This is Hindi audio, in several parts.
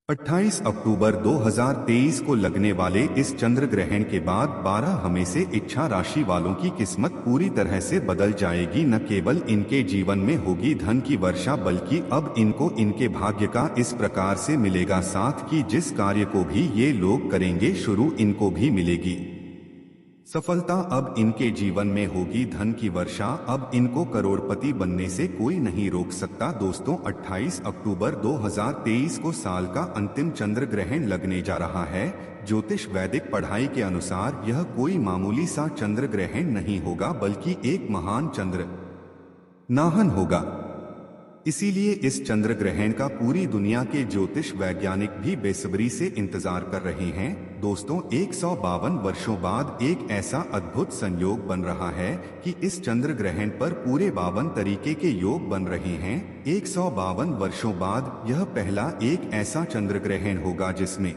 28 अक्टूबर 2023 को लगने वाले इस चंद्र ग्रहण के बाद 12 हमें से इच्छा राशि वालों की किस्मत पूरी तरह से बदल जाएगी। न केवल इनके जीवन में होगी धन की वर्षा, बल्कि अब इनको इनके भाग्य का इस प्रकार से मिलेगा साथ कि जिस कार्य को भी ये लोग करेंगे शुरू इनको भी मिलेगी सफलता। अब इनके जीवन में होगी धन की वर्षा, अब इनको करोड़पति बनने से कोई नहीं रोक सकता। दोस्तों, 28 अक्टूबर 2023 को साल का अंतिम चंद्र ग्रहण लगने जा रहा है। ज्योतिष वैदिक पढ़ाई के अनुसार यह कोई मामूली सा चंद्र ग्रहण नहीं होगा, बल्कि एक महान चंद्र नाहन होगा। इसीलिए इस चंद्र ग्रहण का पूरी दुनिया के ज्योतिष वैज्ञानिक भी बेसब्री से इंतजार कर रहे हैं। दोस्तों, 152 वर्षों बाद एक ऐसा अद्भुत संयोग बन रहा है कि इस चंद्र ग्रहण पर पूरे 52 तरीके के योग बन रहे हैं। 152 वर्षों बाद यह पहला एक ऐसा चंद्र ग्रहण होगा जिसमें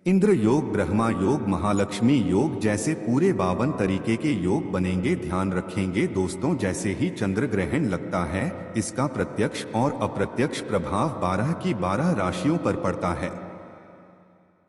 इंद्र योग, ब्रह्मा योग, महालक्ष्मी योग जैसे पूरे 52 तरीके के योग बनेंगे। ध्यान रखेंगे दोस्तों, जैसे ही चंद्र ग्रहण लगता है इसका प्रत्यक्ष और अप्रत्यक्ष प्रभाव 12 की 12 राशियों पर पड़ता है।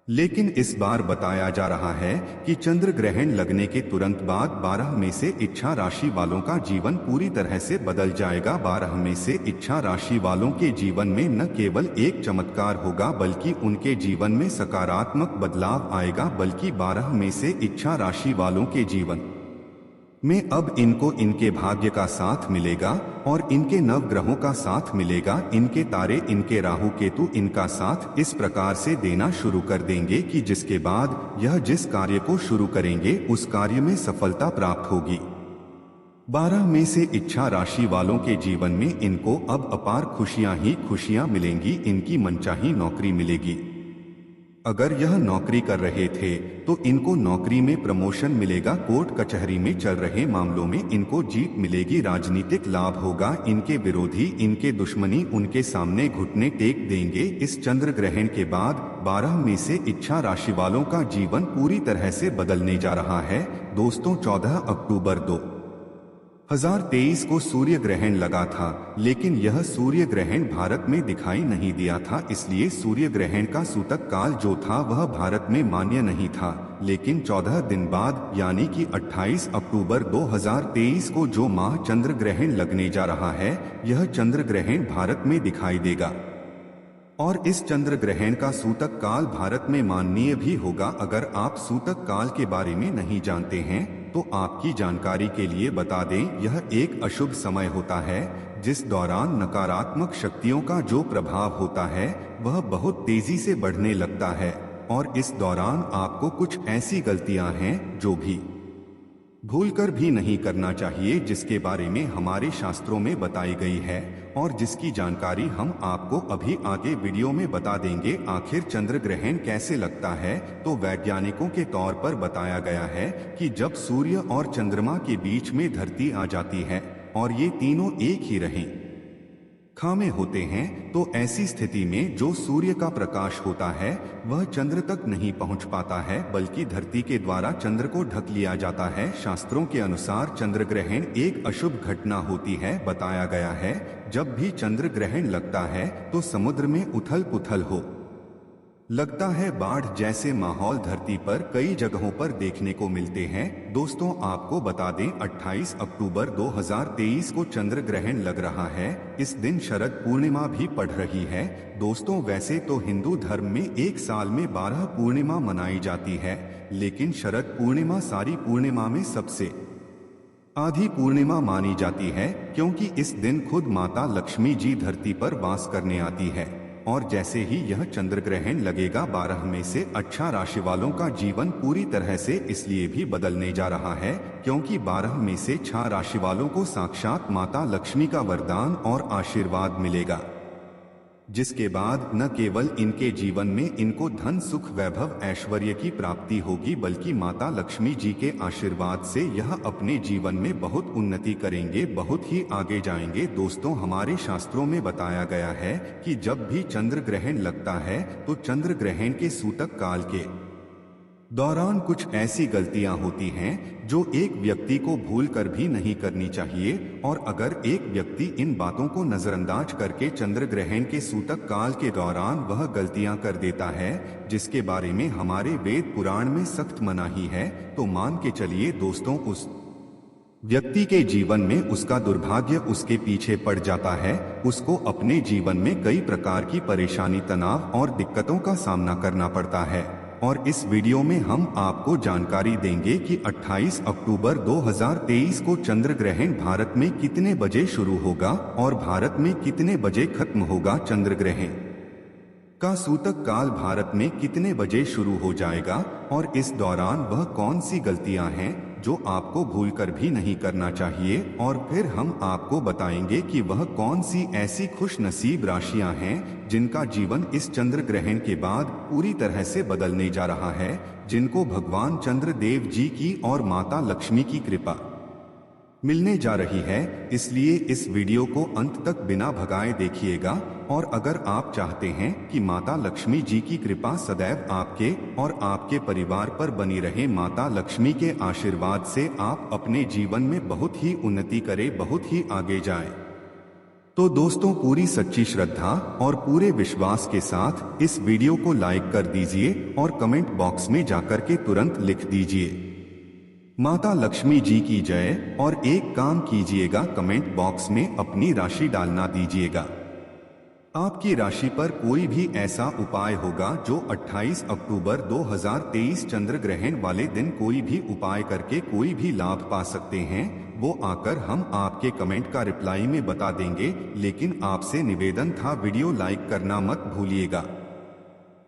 लेकिन इस बार बताया जा रहा है कि चंद्र ग्रहण लगने के तुरंत बाद 12 में से इच्छा राशि वालों का जीवन पूरी तरह से बदल जाएगा। 12 में से इच्छा राशि वालों के जीवन में न केवल एक चमत्कार होगा, बल्कि उनके जीवन में सकारात्मक बदलाव आएगा। बल्कि 12 में से इच्छा राशि वालों के जीवन में अब इनको इनके भाग्य का साथ मिलेगा और इनके नवग्रहों का साथ मिलेगा। इनके तारे, इनके राहु केतु इनका साथ इस प्रकार से देना शुरू कर देंगे कि जिसके बाद यह जिस कार्य को शुरू करेंगे उस कार्य में सफलता प्राप्त होगी। 12 में से इच्छा राशि वालों के जीवन में इनको अब अपार खुशियां ही खुशियां मिलेंगी। इनकी मनचाही नौकरी मिलेगी। अगर यह नौकरी कर रहे थे तो इनको नौकरी में प्रमोशन मिलेगा। कोर्ट कचहरी में चल रहे मामलों में इनको जीत मिलेगी। राजनीतिक लाभ होगा। इनके विरोधी, इनके दुश्मनी उनके सामने घुटने टेक देंगे। इस चंद्र ग्रहण के बाद 12 में से इच्छा राशि वालों का जीवन पूरी तरह से बदलने जा रहा है। दोस्तों, 14 अक्टूबर 2023 को सूर्य ग्रहण लगा था, लेकिन यह सूर्य ग्रहण भारत में दिखाई नहीं दिया था। इसलिए सूर्य ग्रहण का सूतक काल जो था वह भारत में मान्य नहीं था। लेकिन 14 दिन बाद यानी कि 28 अक्टूबर 2023 को जो माह चंद्र ग्रहण लगने जा रहा है, यह चंद्र ग्रहण भारत में दिखाई देगा और इस चंद्र ग्रहण का सूतक काल भारत में माननीय भी होगा। अगर आप सूतक काल के बारे में नहीं जानते हैं तो आपकी जानकारी के लिए बता दें, यह एक अशुभ समय होता है जिस दौरान नकारात्मक शक्तियों का जो प्रभाव होता है वह बहुत तेजी से बढ़ने लगता है। और इस दौरान आपको कुछ ऐसी गलतियां हैं जो भी भूलकर भी नहीं करना चाहिए, जिसके बारे में हमारे शास्त्रों में बताई गई है और जिसकी जानकारी हम आपको अभी आगे वीडियो में बता देंगे। आखिर चंद्र ग्रहण कैसे लगता है, तो वैज्ञानिकों के तौर पर बताया गया है कि जब सूर्य और चंद्रमा के बीच में धरती आ जाती है और ये तीनों एक ही रहें खामे होते हैं, तो ऐसी स्थिति में जो सूर्य का प्रकाश होता है वह चंद्र तक नहीं पहुंच पाता है, बल्कि धरती के द्वारा चंद्र को ढक लिया जाता है। शास्त्रों के अनुसार चंद्र ग्रहण एक अशुभ घटना होती है। बताया गया है जब भी चंद्र ग्रहण लगता है तो समुद्र में उथल पुथल हो लगता है। बाढ़ जैसे माहौल धरती पर कई जगहों पर देखने को मिलते हैं। दोस्तों, आपको बता दें 28 अक्टूबर 2023 को चंद्र ग्रहण लग रहा है। इस दिन शरद पूर्णिमा भी पड़ रही है। दोस्तों, वैसे तो हिंदू धर्म में एक साल में 12 पूर्णिमा मनाई जाती है, लेकिन शरद पूर्णिमा सारी पूर्णिमा में सबसे आधी पूर्णिमा मानी जाती है, क्योंकि इस दिन खुद माता लक्ष्मी जी धरती पर वास करने आती है। और जैसे ही यह चंद्र ग्रहण लगेगा, 12 में से अच्छा राशि वालों का जीवन पूरी तरह से इसलिए भी बदलने जा रहा है क्योंकि 12 में से 6 राशि वालों को साक्षात माता लक्ष्मी का वरदान और आशीर्वाद मिलेगा, जिसके बाद न केवल इनके जीवन में इनको धन, सुख, वैभव, ऐश्वर्य की प्राप्ति होगी, बल्कि माता लक्ष्मी जी के आशीर्वाद से यह अपने जीवन में बहुत उन्नति करेंगे, बहुत ही आगे जाएंगे। दोस्तों, हमारे शास्त्रों में बताया गया है कि जब भी चंद्र ग्रहण लगता है तो चंद्र ग्रहण के सूतक काल के दौरान कुछ ऐसी गलतियां होती हैं जो एक व्यक्ति को भूल कर भी नहीं करनी चाहिए, और अगर एक व्यक्ति इन बातों को नजरअंदाज करके चंद्र ग्रहण के सूतक काल के दौरान वह गलतियां कर देता है जिसके बारे में हमारे वेद पुराण में सख्त मनाही है, तो मान के चलिए दोस्तों, उस व्यक्ति के जीवन में उसका दुर्भाग्य उसके पीछे पड़ जाता है। उसको अपने जीवन में कई प्रकार की परेशानी, तनाव और दिक्कतों का सामना करना पड़ता है। और इस वीडियो में हम आपको जानकारी देंगे कि 28 अक्टूबर 2023 को चंद्र ग्रहण भारत में कितने बजे शुरू होगा और भारत में कितने बजे खत्म होगा। चंद्र ग्रहण का सूतक काल भारत में कितने बजे शुरू हो जाएगा और इस दौरान वह कौन सी गलतियां हैं जो आपको भूलकर भी नहीं करना चाहिए, और फिर हम आपको बताएंगे कि वह कौन सी ऐसी खुश नसीब राशियां हैं जिनका जीवन इस चंद्र ग्रहण के बाद पूरी तरह से बदलने जा रहा है, जिनको भगवान चंद्र देव जी की और माता लक्ष्मी की कृपा मिलने जा रही है। इसलिए इस वीडियो को अंत तक बिना भगाए देखिएगा। और अगर आप चाहते हैं कि माता लक्ष्मी जी की कृपा सदैव आपके और आपके परिवार पर बनी रहे, माता लक्ष्मी के आशीर्वाद से आप अपने जीवन में बहुत ही उन्नति करें, बहुत ही आगे जाएं, तो दोस्तों पूरी सच्ची श्रद्धा और पूरे विश्वास के साथ इस वीडियो को लाइक कर दीजिए और कमेंट बॉक्स में जाकर के तुरंत लिख दीजिए माता लक्ष्मी जी की जय। और एक काम कीजिएगा, कमेंट बॉक्स में अपनी राशि डालना दीजिएगा। आपकी राशि पर कोई भी ऐसा उपाय होगा जो 28 अक्टूबर 2023 चंद्र ग्रहण वाले दिन कोई भी उपाय करके कोई भी लाभ पा सकते हैं, वो आकर हम आपके कमेंट का रिप्लाई में बता देंगे। लेकिन आपसे निवेदन था, वीडियो लाइक करना मत भूलिएगा।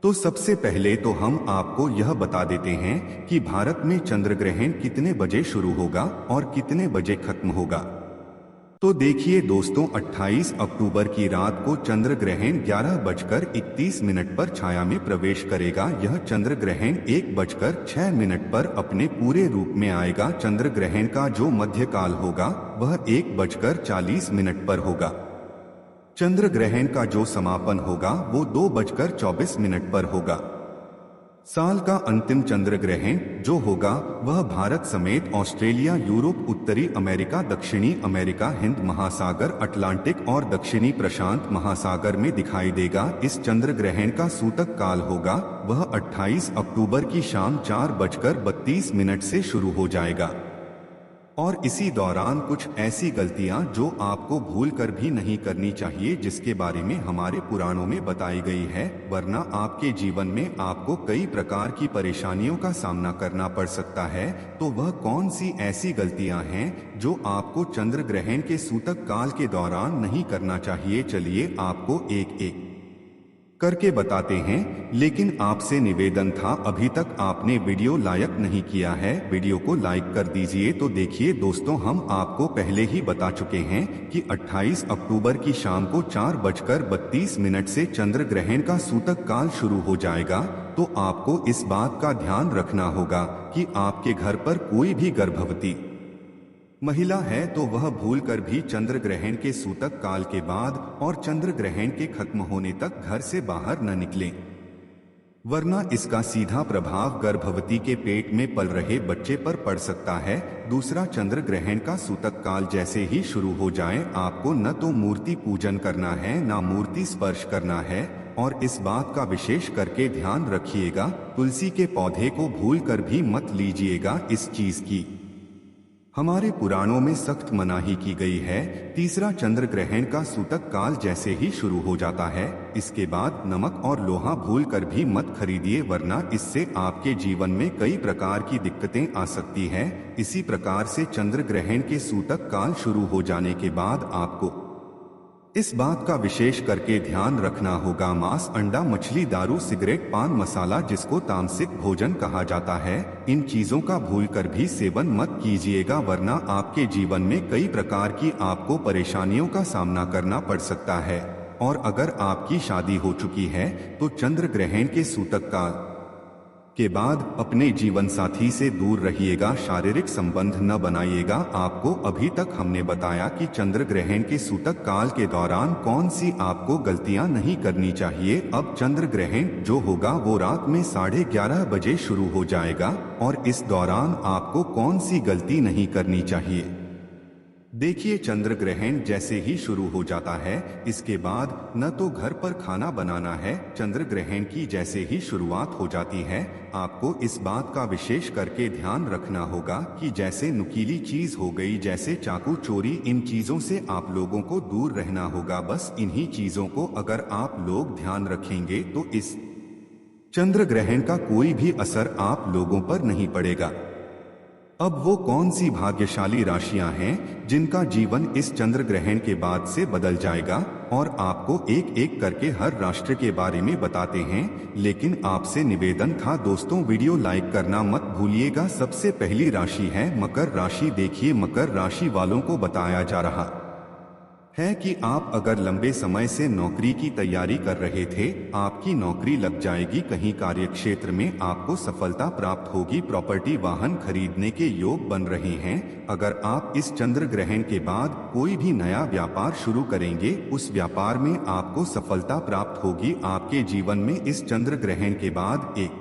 तो सबसे पहले तो हम आपको यह बता देते हैं कि भारत में चंद्र ग्रहण कितने बजे शुरू होगा और कितने बजे खत्म होगा। तो देखिए दोस्तों, 28 अक्टूबर की रात को चंद्र ग्रहण 11:31 पर छाया में प्रवेश करेगा। यह चंद्र ग्रहण 1:06 पर अपने पूरे रूप में आएगा। चंद्र ग्रहण का जो मध्यकाल होगा वह 1:40 पर होगा। चंद्र ग्रहण का जो समापन होगा वो 2:24 पर होगा। साल का अंतिम चंद्र ग्रहण जो होगा वह भारत समेत ऑस्ट्रेलिया, यूरोप, उत्तरी अमेरिका, दक्षिणी अमेरिका, हिंद महासागर, अटलांटिक और दक्षिणी प्रशांत महासागर में दिखाई देगा। इस चंद्र ग्रहण का सूतक काल होगा वह 28 अक्टूबर की शाम 4:32 से शुरू हो जाएगा। और इसी दौरान कुछ ऐसी गलतियां जो आपको भूल कर भी नहीं करनी चाहिए, जिसके बारे में हमारे पुराणों में बताई गई है, वरना आपके जीवन में आपको कई प्रकार की परेशानियों का सामना करना पड़ सकता है। तो वह कौन सी ऐसी गलतियां हैं जो आपको चंद्र ग्रहण के सूतक काल के दौरान नहीं करना चाहिए, चलिए आपको एक एक करके बताते हैं। लेकिन आपसे निवेदन था, अभी तक आपने वीडियो लाइक नहीं किया है, वीडियो को लाइक कर दीजिए। तो देखिए दोस्तों, हम आपको पहले ही बता चुके हैं कि 28 अक्टूबर की शाम को 4:32 से चंद्र ग्रहण का सूतक काल शुरू हो जाएगा। तो आपको इस बात का ध्यान रखना होगा कि आपके घर पर कोई भी गर्भवती महिला है तो वह भूलकर भी चंद्र ग्रहण के सूतक काल के बाद और चंद्र ग्रहण के खत्म होने तक घर से बाहर न निकलें, वरना इसका सीधा प्रभाव गर्भवती के पेट में पल रहे बच्चे पर पड़ सकता है। दूसरा, चंद्र ग्रहण का सूतक काल जैसे ही शुरू हो जाए आपको न तो मूर्ति पूजन करना है न मूर्ति स्पर्श करना है। और इस बात का विशेष करके ध्यान रखिएगा, तुलसी के पौधे को भूलकर भी मत लीजिएगा। इस चीज की हमारे पुराणों में सख्त मनाही की गई है। तीसरा, चंद्र ग्रहण का सूतक काल जैसे ही शुरू हो जाता है इसके बाद नमक और लोहा भूलकर भी मत खरीदिए, वरना इससे आपके जीवन में कई प्रकार की दिक्कतें आ सकती है। इसी प्रकार से चंद्र ग्रहण के सूतक काल शुरू हो जाने के बाद आपको इस बात का विशेष करके ध्यान रखना होगा, मांस, अंडा, मछली, दारू, सिगरेट, पान मसाला जिसको तामसिक भोजन कहा जाता है, इन चीजों का भूलकर भी सेवन मत कीजिएगा, वरना आपके जीवन में कई प्रकार की आपको परेशानियों का सामना करना पड़ सकता है। और अगर आपकी शादी हो चुकी है तो चंद्र ग्रहण के सूतक काल के बाद अपने जीवन साथी से दूर रहिएगा, शारीरिक संबंध न बनाइएगा। आपको अभी तक हमने बताया कि चंद्र ग्रहण के सूतक काल के दौरान कौन सी आपको गलतियां नहीं करनी चाहिए। अब चंद्र ग्रहण जो होगा वो रात में 11:30 बजे शुरू हो जाएगा और इस दौरान आपको कौन सी गलती नहीं करनी चाहिए। देखिए, चंद्र ग्रहण जैसे ही शुरू हो जाता है इसके बाद न तो घर पर खाना बनाना है। चंद्र ग्रहण की जैसे ही शुरुआत हो जाती है आपको इस बात का विशेष करके ध्यान रखना होगा कि जैसे नुकीली चीज हो गई, जैसे चाकू, चोरी, इन चीजों से आप लोगों को दूर रहना होगा। बस इन्हीं चीजों को अगर आप लोग ध्यान रखेंगे तो इस चंद्र ग्रहण का कोई भी असर आप लोगों पर नहीं पड़ेगा। अब वो कौन सी भाग्यशाली राशियां हैं जिनका जीवन इस चंद्र ग्रहण के बाद से बदल जाएगा, और आपको एक एक करके हर राष्ट्र के बारे में बताते हैं। लेकिन आपसे निवेदन था दोस्तों, वीडियो लाइक करना मत भूलिएगा। सबसे पहली राशि है मकर राशि। देखिए, मकर राशि वालों को बताया जा रहा है कि आप अगर लंबे समय से नौकरी की तैयारी कर रहे थे, आपकी नौकरी लग जाएगी। कहीं कार्य क्षेत्र में आपको सफलता प्राप्त होगी। प्रॉपर्टी, वाहन खरीदने के योग बन रहे हैं। अगर आप इस चंद्र ग्रहण के बाद कोई भी नया व्यापार शुरू करेंगे, उस व्यापार में आपको सफलता प्राप्त होगी। आपके जीवन में इस चंद्र ग्रहण के बाद एक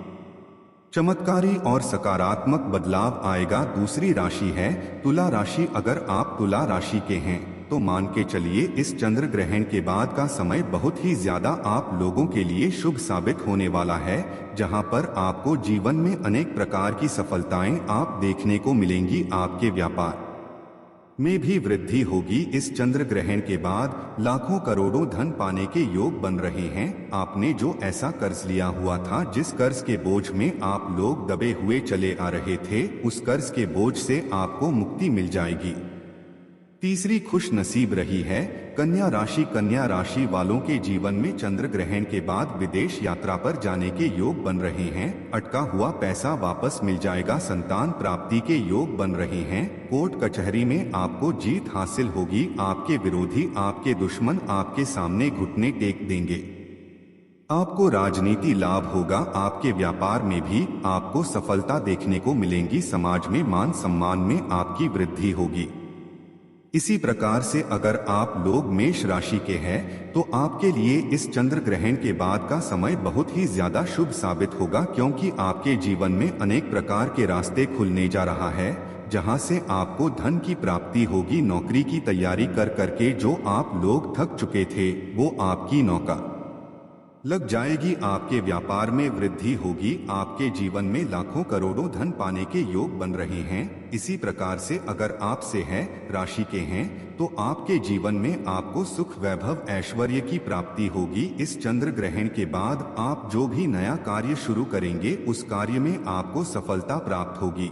चमत्कारी और सकारात्मक बदलाव आएगा। दूसरी राशि है तुला राशि। अगर आप तुला राशि के हैं तो मान के चलिए इस चंद्र ग्रहण के बाद का समय बहुत ही ज्यादा आप लोगों के लिए शुभ साबित होने वाला है, जहां पर आपको जीवन में अनेक प्रकार की सफलताएं आप देखने को मिलेंगी। आपके व्यापार में भी वृद्धि होगी। इस चंद्र ग्रहण के बाद लाखों करोड़ों धन पाने के योग बन रहे हैं। आपने जो ऐसा कर्ज लिया हुआ था, जिस कर्ज के बोझ में आप लोग दबे हुए चले आ रहे थे, उस कर्ज के बोझ से आपको मुक्ति मिल जाएगी। तीसरी खुश नसीब रही है कन्या राशि। कन्या राशि वालों के जीवन में चंद्र ग्रहण के बाद विदेश यात्रा पर जाने के योग बन रहे हैं। अटका हुआ पैसा वापस मिल जाएगा। संतान प्राप्ति के योग बन रहे हैं। कोर्ट कचहरी में आपको जीत हासिल होगी। आपके विरोधी, आपके दुश्मन आपके सामने घुटने टेक देंगे। आपको राजनीति लाभ होगा। आपके व्यापार में भी आपको सफलता देखने को मिलेंगी। समाज में मान सम्मान में आपकी वृद्धि होगी। इसी प्रकार से अगर आप लोग मेष राशि के हैं तो आपके लिए इस चंद्र ग्रहण के बाद का समय बहुत ही ज्यादा शुभ साबित होगा, क्योंकि आपके जीवन में अनेक प्रकार के रास्ते खुलने जा रहा है, जहां से आपको धन की प्राप्ति होगी। नौकरी की तैयारी कर करके जो आप लोग थक चुके थे, वो आपकी नौका लग जाएगी। आपके व्यापार में वृद्धि होगी। आपके जीवन में लाखों करोड़ों धन पाने के योग बन रहे हैं। इसी प्रकार से अगर आपसे है राशि के हैं तो आपके जीवन में आपको सुख, वैभव, ऐश्वर्य की प्राप्ति होगी। इस चंद्र ग्रहण के बाद आप जो भी नया कार्य शुरू करेंगे, उस कार्य में आपको सफलता प्राप्त होगी।